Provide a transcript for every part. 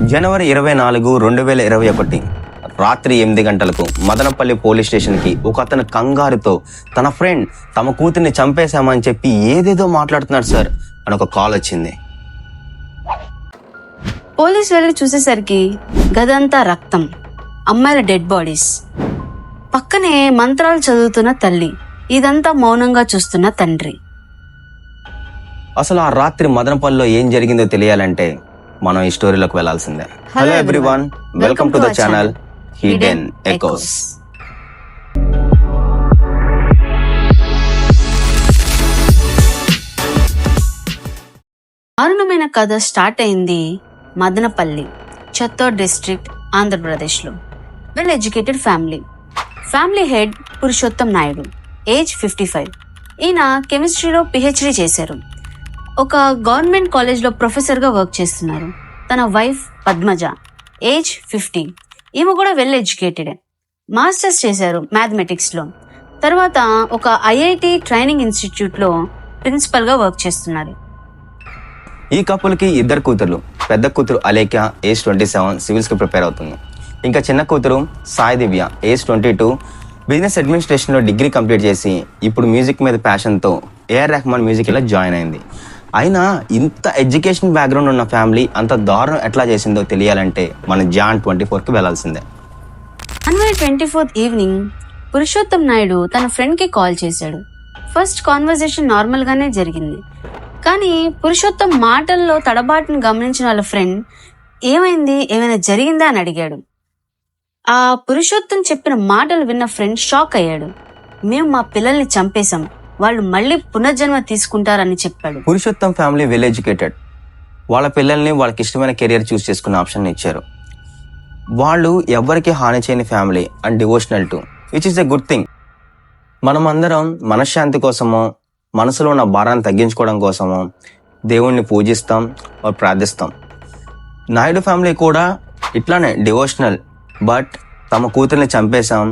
జనవరి 24, 2021 రాత్రి 8 గంటలకు మదనపల్లి పోలీస్ స్టేషన్కి ఒక అతను కంగారుతో తన ఫ్రెండ్ తమ కూతుర్ని చంపేశామని చెప్పి ఏదేదో మాట్లాడుతున్నాడు సార్ అని ఒక కాల్ వచ్చింది. పోలీస్ వెళ్ళి చూసేసరికి గదంతా రక్తం, అమ్మాయిల డెడ్ బాడీస్, పక్కనే మంత్రాలు చదువుతున్న తల్లి, ఇదంతా మౌనంగా చూస్తున్న తండ్రి. అసలు ఆ రాత్రి మదనపల్లిలో ఏం జరిగిందో తెలియాలంటే మనం ఈ స్టోరీలోకి వెళ్లాల్సిందే. Hello everyone, welcome to the channel hidden echoes. దారుణమైన కథ స్టార్ట్ అయింది మదనపల్లి, చిత్తూరు డిస్ట్రిక్ట్, ఆంధ్రప్రదేశ్లో. Well educated family head Purushottam Naidu, age 55. ఈయన కెమిస్ట్రీలో PhD చేశారు. ఒక గవర్నమెంట్ కాలేజ్లో ప్రొఫెసర్గా వర్క్ చేస్తున్నారు. తన వైఫ్ పద్మజ, ఏజ్ 50. ఈమె కూడా వెల్ ఎడ్యుకేటెడ్, మాస్టర్స్ చేశారు మ్యాథమెటిక్స్లో. తర్వాత ఒక IIT ట్రైనింగ్ ఇన్స్టిట్యూట్లో ప్రిన్సిపల్గా వర్క్ చేస్తున్నారు. ఈ కపుల్కి 2 కూతుర్లు. పెద్ద కూతురు అలేఖ్య, ఏజ్ 27, సివిల్స్కి ప్రిపేర్ అవుతుంది. ఇంకా చిన్న కూతురు సాయి దివ్య, ఏజ్ 22, బిజినెస్ అడ్మినిస్ట్రేషన్లో డిగ్రీ కంప్లీట్ చేసి ఇప్పుడు మ్యూజిక్ మీద ప్యాషన్తో AR రెహమాన్ మ్యూజిక్లో జాయిన్ అయింది. అయినా ఇంత ఎడ్యుకేషన్ బ్యాక్గ్రౌండ్ ఉన్న ఫ్యామిలీ అంత దారుణం ఎట్లా చేసిందో తెలియాలంటే మన జాన్ 24కి వెళ్లాల్సిందే. జనవరి 24 ఈవినింగ్ పురుషోత్తం నాయుడు తన ఫ్రెండ్కి కాల్ చేశాడు. ఫస్ట్ కాన్వర్సేషన్ నార్మల్గానే జరిగింది. కానీ పురుషోత్తం మాటల్లో తడబాటును గమనించిన వాళ్ళ ఫ్రెండ్ ఏమైంది, ఏమైనా జరిగిందా అని అడిగాడు. ఆ పురుషోత్తం చెప్పిన మాటలు విన్న ఫ్రెండ్ షాక్ అయ్యాడు. మేము మా పిల్లల్ని చంపేశాం, వాళ్ళు మళ్ళీ పునర్జన్మ తీసుకుంటారని చెప్పాడు. Purushottam family well educated. వాళ్ళ పిల్లల్ని వాళ్ళకి ఇష్టమైన కెరియర్ చూస్ చేసుకునే ఆప్షన్ ఇచ్చారు. వాళ్ళు ఎవరికి హాని చేయని family and devotional to, which is a good thing. మనం అందరం మనశ్శాంతి కోసమో, మనసులో ఉన్న భారాన్ని తగ్గించుకోవడం కోసమో దేవుణ్ణి పూజిస్తాం, ప్రార్థిస్తాం. నాయుడు ఫ్యామిలీ కూడా ఇట్లానే డివోషనల్, బట్ తమ కూతుర్ని చంపేశాం,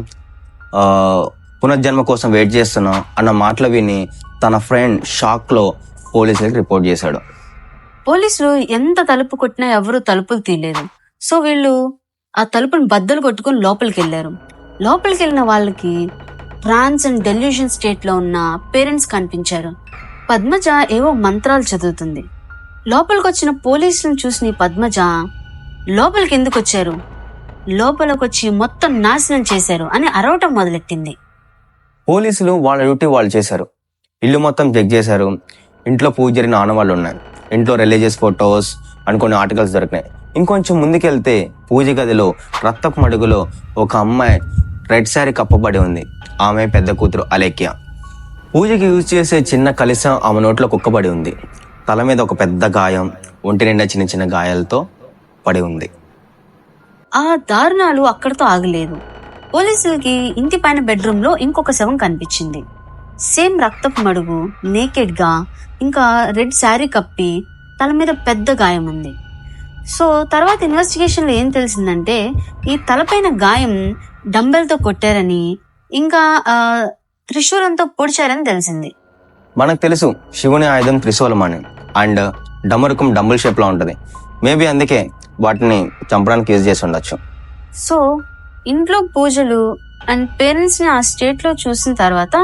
పునర్జన్మ కోసం వెయిట్ చేస్తున్నాం అన్న మాటలు విని తన ఫ్రెండ్ షాక్లో పోలీసులకు రిపోర్ట్ చేశాడు. పోలీసులు ఎంత తలుపు కొట్టినా ఎవరు తలుపులు తీయలేదు. సో వీళ్ళు ఆ తలుపుని బద్దలు కొట్టుకుని లోపలికి వెళ్ళారు. లోపలికి వెళ్ళిన వాళ్ళకి ట్రాన్స్ అండ్ డెల్యూషన్ స్టేట్ లో ఉన్న పేరెంట్స్ కనిపించారు. పద్మజ ఏవో మంత్రాలు చదువుతుంది. లోపలికి వచ్చిన పోలీసులను చూసిన పద్మజ, లోపలికి ఎందుకు వచ్చారు, లోపలికి వచ్చి మొత్తం నాశనం చేశారు అని అరవటం మొదలెట్టింది. పోలీసులు వాళ్ళ డ్యూటీ వాళ్ళు చేశారు. ఇల్లు మొత్తం చెక్ చేశారు. ఇంట్లో పూజ జరిగిన ఆనవాళ్ళు ఉన్నాయి. ఇంట్లో రిలీజియస్ ఫొటోస్ అని కొన్ని ఆర్టికల్స్ దొరికినాయి. ఇంకొంచెం ముందుకెళ్తే పూజ గదిలో రక్తపు మడుగులో ఒక అమ్మాయి రెడ్ శారీ కప్పబడి ఉంది. ఆమె పెద్ద కూతురు అలేఖ్య. పూజకి యూజ్ చేసే చిన్న కలశం ఆమె నోట్లో కుక్కబడి ఉంది. తల మీద ఒక పెద్ద గాయం, ఒంటి నిండా చిన్న చిన్న గాయాలతో పడి ఉంది. ఆ దారుణాలు అక్కడితో ఆగలేదు. పోలీసులకి ఇంటి పైన బెడ్రూమ్ లో ఇంకొక శవం కనిపించింది. సేమ్ రక్తపు మడుగు, నేకెడ్ గా, ఇంకా రెడ్ శారీ కప్పి తల మీద పెద్ద గాయం ఉంది. సో తర్వాత ఇన్వెస్టిగేషన్ లో ఏం తెలిసిందంటే ఈ తలపైన గాయం డంబెల్తో కొట్టారని, ఇంకా త్రిశూలంతో పొడిచారని తెలిసింది. మనకు తెలుసు శివుని ఆయుధం త్రిశూలం అని, అండ్ డమరుకం డంబుల్ షేప్ లో ఉంటది. మేబీ అందుకే వాటిని చంపడానికి యూజ్ చేసి ఉండొచ్చు. సో ఇంట్లో పూజలు అండ్ పేరెంట్స్ ని ఆ స్టేట్ లో చూసిన తర్వాత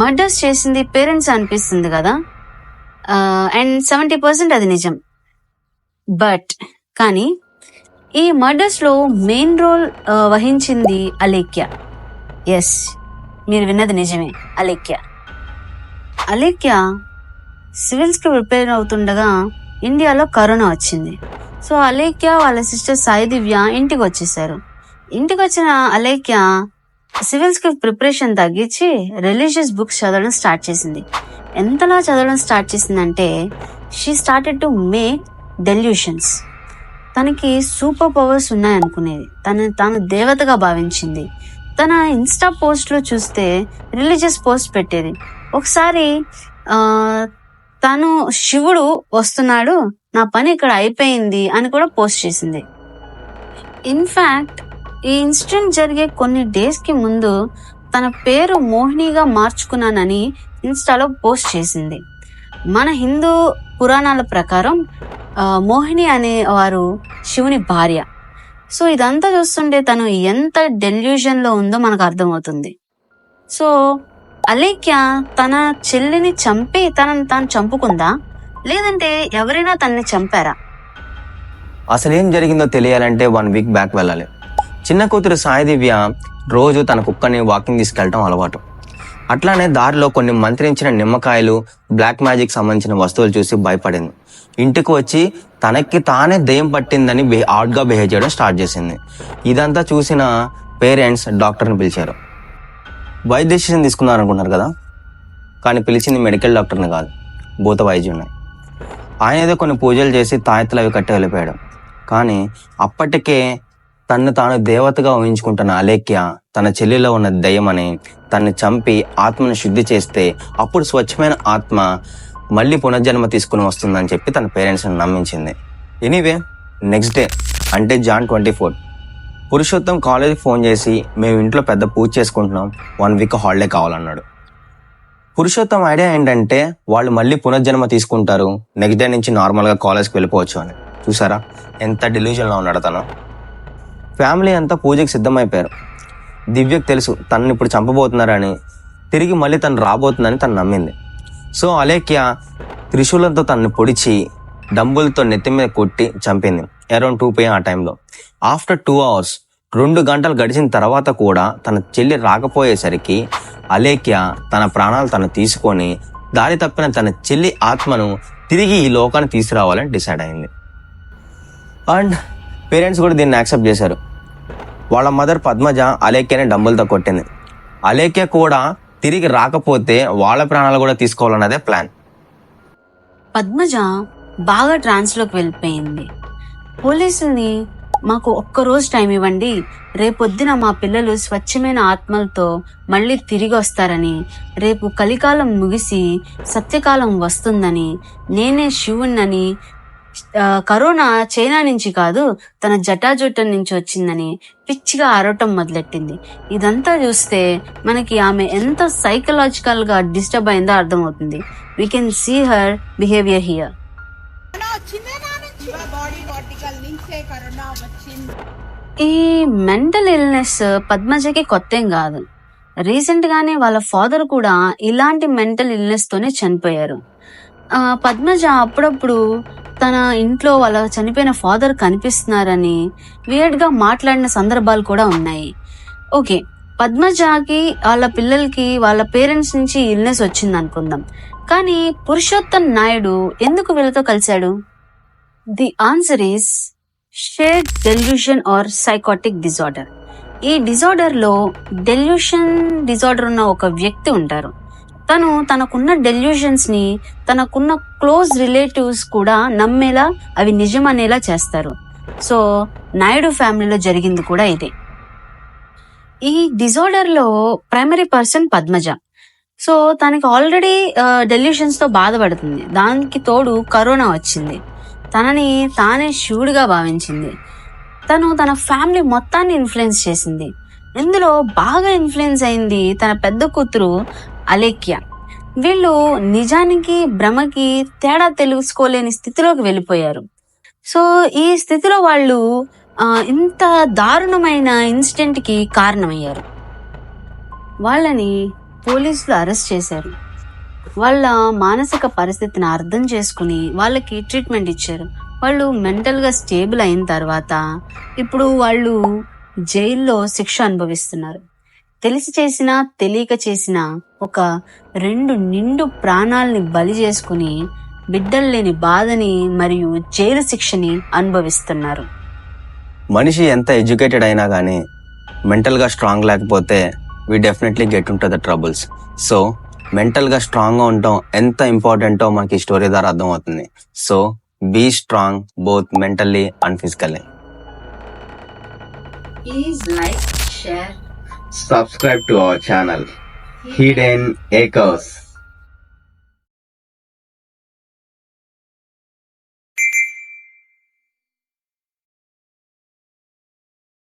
మర్డర్స్ చేసింది పేరెంట్స్ అనిపిస్తుంది కదా, అండ్ 70% అది నిజం. బట్ కానీ ఈ మర్డర్స్ లో మెయిన్ రోల్ వహించింది అలేఖ్య. ఎస్, మీరు విన్నది నిజమే, అలేఖ్య సివిల్స్ కి ప్రిపేర్ అవుతుండగా ఇండియాలో కరోనా వచ్చింది. సో అలేఖ్య వాళ్ళ సిస్టర్ సాయి దివ్య ఇంటికి వచ్చేసారు. ఇంటికి వచ్చిన అలేఖ్య సివిల్స్ కి ప్రిపరేషన్ తగ్గించి రిలీజియస్ బుక్స్ చదవడం స్టార్ట్ చేసింది. ఎంతలా చదవడం స్టార్ట్ చేసిందంటే she started to make delusions. తనకి సూపర్ పవర్స్ ఉన్నాయనుకునేది, తాను దేవతగా భావించింది. తన ఇన్స్టా పోస్ట్ లో చూస్తే రిలీజియస్ పోస్ట్ పెట్టేది. ఒకసారి తను శివుడు వస్తున్నాడు, నా పని ఇక్కడ అయిపోయింది అని కూడా పోస్ట్ చేసింది. ఇన్ఫాక్ట్ ఈ ఇన్సిడెంట్ జరిగే కొన్ని డేస్ కి ముందు తన పేరు మోహినిగా మార్చుకున్నానని ఇన్స్టాలో పోస్ట్ చేసింది. మన హిందూ పురాణాల ప్రకారం మోహిని అనే వారు శివుని భార్య. సో ఇదంతా చూస్తుంటే తను ఎంత డెల్యూజన్ లో ఉందో మనకు అర్థమవుతుంది. సో అలేఖ్య తన చెల్లిని చంపి తనని తాను చంపుకుందా, లేదంటే ఎవరైనా తనని చంపారా? అసలు ఏం జరిగిందో తెలియాలంటే 1 వీక్ బ్యాక్ వెళ్ళాలి. చిన్న కూతురు సాయి దివ్య రోజు తన కుక్కని వాకింగ్ తీసుకెళ్ళటం అలవాటు. అట్లానే దారిలో కొన్ని మంత్రించిన నిమ్మకాయలు, బ్లాక్ మ్యాజిక్ సంబంధించిన వస్తువులు చూసి భయపడింది. ఇంటికి వచ్చి తనకి తానే దెయ్యం పట్టిందని ఆడ్గా బిహేవ్ చేయడం స్టార్ట్ చేసింది. ఇదంతా చూసిన పేరెంట్స్ డాక్టర్ని పిలిచారు. వైద్య డిసిషన్ తీసుకున్నారనుకున్నారు కదా, కానీ పిలిచింది మెడికల్ డాక్టర్ని కాదు, భూత వైద్యుడిని. ఆయన ఏదో కొన్ని పూజలు చేసి తాయెత్తులు అవి కట్టి వెళ్ళిపోయాడు. కానీ అప్పటికే తన్ను తాను దేవతగా ఊహించుకుంటున్న అలేఖ్య తన చెల్లిలో ఉన్న దయ్యమని, తన్ని చంపి ఆత్మను శుద్ధి చేస్తే అప్పుడు స్వచ్ఛమైన ఆత్మ మళ్ళీ పునర్జన్మ తీసుకుని వస్తుందని చెప్పి తన పేరెంట్స్ని నమ్మించింది. ఎనీవే, నెక్స్ట్ డే అంటే Jan 24 పురుషోత్తం కాలేజీకి ఫోన్ చేసి మేము ఇంట్లో పెద్ద పూజ చేసుకుంటున్నాం, 1 వీక్ హాలిడే కావాలన్నాడు. పురుషోత్తం ఐడియా ఏంటంటే వాళ్ళు మళ్ళీ పునర్జన్మ తీసుకుంటారు, నెక్స్ట్ డే నుంచి నార్మల్గా కాలేజ్కి వెళ్ళిపోవచ్చు అని. చూసారా ఎంత డిల్యూజన్లో ఉన్నాడు తను. ఫ్యామిలీ అంతా పూజకి సిద్ధమైపోయారు. దివ్యకు తెలుసు తనని ఇప్పుడు చంపబోతున్నారని, తిరిగి మళ్ళీ తను రాబోతుందని తను నమ్మింది. సో అలేఖ్య త్రిశూలంతో తనని పొడిచి డంబుల్తో నెత్తి మీద కొట్టి చంపింది అరౌండ్ 2 PM ఆ టైంలో. ఆఫ్టర్ 2 hours 2 గంటలు గడిచిన తర్వాత కూడా తన చెల్లి రాకపోయేసరికి అలేఖ్య తన ప్రాణాలు తను తీసుకొని దారి తప్పిన తన చెల్లి ఆత్మను తిరిగి ఈ లోకాన్ని తీసుకురావాలని డిసైడ్ అయింది. అండ్ పేరెంట్స్ కూడా దీన్ని యాక్సెప్ట్ చేశారు. వాళ్ళ మదర్ పద్మజ అలేఖ్యని డంబుల్తో కొట్టింది. అలేఖ్య కూడా తిరిగి రాకపోతే వాళ్ళ ప్రాణాలు కూడా తీసుకోవాలన్నదే ప్లాన్. పద్మజ బాగా ట్రాన్స్లోకి వెళ్ళిపోయింది. పోలీసుల్ని మాకు 1 రోజు టైం ఇవ్వండి, రేపొద్దున మా పిల్లలు స్వచ్ఛమైన ఆత్మలతో మళ్ళీ తిరిగి వస్తారని, రేపు కలికాలం ముగిసి సత్యకాలం వస్తుందని, నేనే శివుణ్ణని, కరోనా చైనా నుంచి కాదు తన జటాజుట్టం నుంచి వచ్చిందని పిచ్చిగా అరవటం మొదలెట్టింది. ఇదంతా చూస్తే మనకి ఆమె ఎంత సైకలాజికల్ గా డిస్టర్బ్ అయిందో అర్థమవుతుంది. We can see her behaviour here. ఈ మెంటల్ ఇల్నెస్ పద్మజకి కొత్తేం కాదు. రీసెంట్ గానే వాళ్ళ ఫాదర్ కూడా ఇలాంటి మెంటల్ ఇల్నెస్ తోనే చనిపోయారు. పద్మజ అప్పుడప్పుడు తన ఇంట్లో వాళ్ళ చనిపోయిన ఫాదర్ కనిపిస్తున్నారని వియర్డ్ గా మాట్లాడిన సందర్భాలు కూడా ఉన్నాయి. ఓకే, పద్మజకి వాళ్ళ పిల్లలకి వాళ్ళ పేరెంట్స్ నుంచి ఇల్నెస్ వచ్చింది అనుకుందాం, కానీ పురుషోత్తం నాయుడు ఎందుకు వీళ్ళతో కలిశాడు? The answer is shared delusion or psychotic disorder. ఈ డిజార్డర్ లో డెల్యూషన్ డిజార్డర్ ఉన్న ఒక వ్యక్తి ఉంటారు. తను తనకున్న డెల్యూషన్స్ ని తనకున్న క్లోజ్ రిలేటివ్స్ కూడా నమ్మేలా, అవి నిజం అనేలా చేస్తారు. సో నాయుడు ఫ్యామిలీలో జరిగింది కూడా ఇదే. ఈ డిజార్డర్ లో ప్రైమరీ పర్సన్ పద్మజ. సో తనకి ఆల్రెడీ డెల్యూషన్స్ తో బాధపడుతుంది. దానికి తోడు కరోనా వచ్చింది. తనని తానే శివుడిగా భావించింది. తను తన ఫ్యామిలీ మొత్తాన్ని ఇన్ఫ్లుయెన్స్ చేసింది. ఇందులో బాగా ఇన్ఫ్లుయెన్స్ అయింది తన పెద్ద కూతురు అలేఖ్య. వీళ్ళు నిజానికి భ్రమకి తేడా తెలుసుకోలేని స్థితిలోకి వెళ్ళిపోయారు. సో ఈ స్థితిలో వాళ్ళు ఇంత దారుణమైన ఇన్సిడెంట్ కి కారణమయ్యారు. వాళ్ళని పోలీసులు అరెస్ట్ చేశారు. వాళ్ళ మానసిక పరిస్థితిని అర్థం చేసుకుని వాళ్ళకి ట్రీట్మెంట్ ఇచ్చారు. వాళ్ళు మెంటల్ గా స్టేబుల్ అయిన తర్వాత ఇప్పుడు వాళ్ళు జైల్లో శిక్ష అనుభవిస్తున్నారు. తెలిసి చేసినా తెలియక చేసినా ఒక 2 నిండు ప్రాణాలని బలి చేసుకుని బిడ్డలు లేని బాధని మరియు జైలు శిక్షని అనుభవిస్తున్నారు. మనిషి ఎంత ఎడ్యుకేటెడ్ అయినా కానీ మెంటల్గా స్ట్రాంగ్ లేకపోతే we definitely get into the troubles. So మెంటల్గా స్ట్రాంగ్గా ఉండటం ఎంత ఇంపార్టెంటో మనకి ఈ స్టోరీ ద్వారా అర్థమవుతుంది. So be strong both mentally and physically. Please like, share, Subscribe to our channel Hidden Echoes.